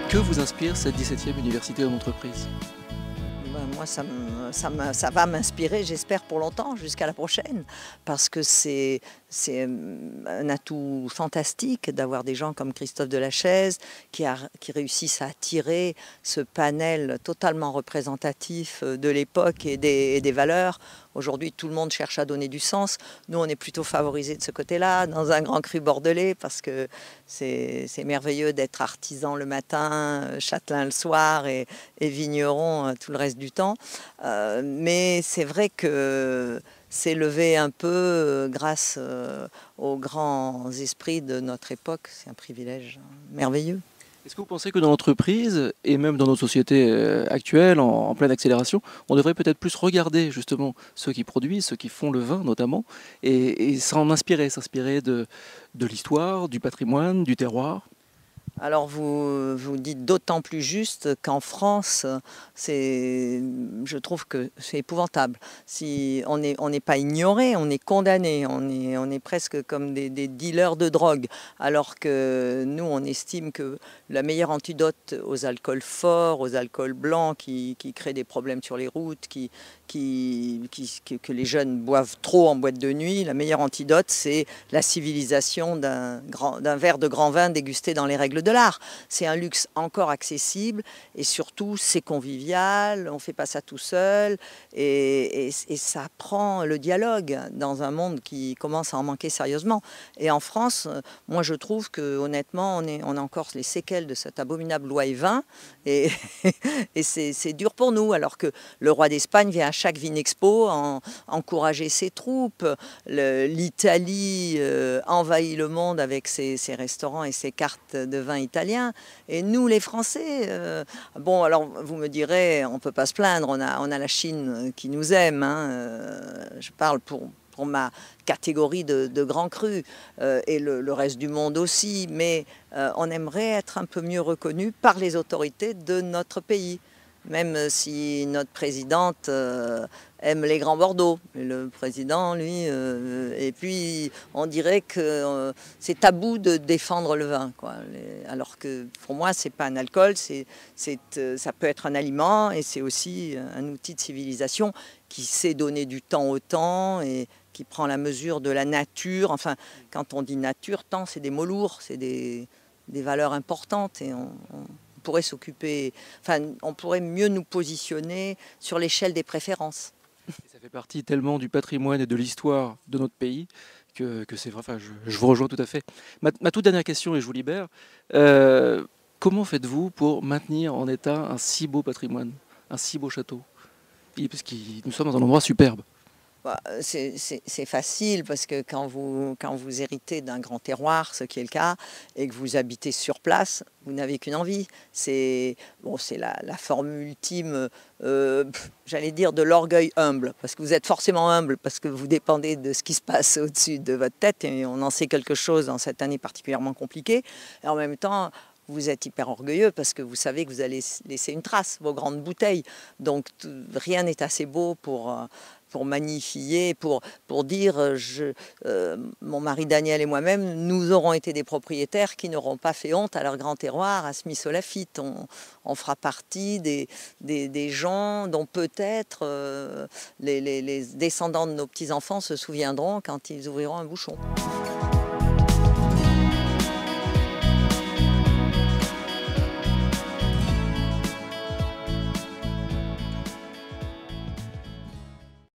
Que vous inspire cette 17e université homme entreprise? Ben, moi, ça va m'inspirer, j'espère, pour longtemps, jusqu'à la prochaine, parce que c'est un atout fantastique d'avoir des gens comme Christophe Delachaise qui réussissent à attirer ce panel totalement représentatif de l'époque et des valeurs. Aujourd'hui, tout le monde cherche à donner du sens. Nous, on est plutôt favorisés de ce côté-là, dans un grand cru bordelais, parce que c'est merveilleux d'être artisan le matin, châtelain le soir et vigneron tout le reste du temps. Mais c'est vrai que c'est levé un peu grâce aux grands esprits de notre époque. C'est un privilège merveilleux. Est-ce que vous pensez que dans l'entreprise, et même dans notre société actuelle, en pleine accélération, on devrait peut-être plus regarder justement ceux qui produisent, ceux qui font le vin notamment, et s'inspirer de l'histoire, du patrimoine, du terroir? Alors vous dites d'autant plus juste qu'en France, je trouve que c'est épouvantable. Si on n'est pas ignoré, on est condamné, on est presque comme des dealers de drogue, alors que nous on estime que la meilleure antidote aux alcools forts, aux alcools blancs qui créent des problèmes sur les routes, que les jeunes boivent trop en boîte de nuit, la meilleure antidote c'est la civilisation d'un verre de grand vin dégusté dans les règles de l'art. C'est un luxe encore accessible et surtout c'est convivial, on ne fait pas ça tout seul et ça prend le dialogue dans un monde qui commence à en manquer sérieusement. Et en France, moi je trouve que honnêtement on a encore les séquelles de cette abominable loi E20 et, et c'est dur pour nous, alors que le roi d'Espagne vient à chaque Vinexpo encourager ses troupes. L'Italie envahit le monde avec ses restaurants et ses cartes de vin italiens. Et nous, les Français, bon, alors vous me direz, on ne peut pas se plaindre, on a la Chine qui nous aime. Je parle pour ma catégorie de grands crus et le reste du monde aussi. Mais on aimerait être un peu mieux reconnu par les autorités de notre pays. Même si notre présidente aime les grands Bordeaux. Le président, lui, et puis on dirait que c'est tabou de défendre le vin, quoi. Alors que pour moi, c'est pas un alcool, ça peut être un aliment et c'est aussi un outil de civilisation qui sait donner du temps au temps et qui prend la mesure de la nature. Enfin, quand on dit nature, temps, c'est des mots lourds, c'est des valeurs importantes et on pourrait s'occuper, enfin, on pourrait mieux nous positionner sur l'échelle des préférences. Ça fait partie tellement du patrimoine et de l'histoire de notre pays que c'est vrai, enfin, je vous rejoins tout à fait. Ma toute dernière question, et je vous libère, comment faites-vous pour maintenir en état un si beau patrimoine, un si beau château? Parce que nous sommes dans un endroit superbe. Bah, c'est facile parce que quand vous héritez d'un grand terroir, ce qui est le cas, et que vous habitez sur place, vous n'avez qu'une envie. C'est bon, la formule ultime, j'allais dire, de l'orgueil humble. Parce que vous êtes forcément humble, parce que vous dépendez de ce qui se passe au-dessus de votre tête. Et on en sait quelque chose dans cette année particulièrement compliquée. Et en même temps, vous êtes hyper orgueilleux parce que vous savez que vous allez laisser une trace, vos grandes bouteilles. Donc rien n'est assez beau pour magnifier, pour dire mon mari Daniel et moi-même, nous aurons été des propriétaires qui n'auront pas fait honte à leur grand terroir, à Smith-au-Lafitte. On fera partie des gens dont peut-être les descendants de nos petits-enfants se souviendront quand ils ouvriront un bouchon.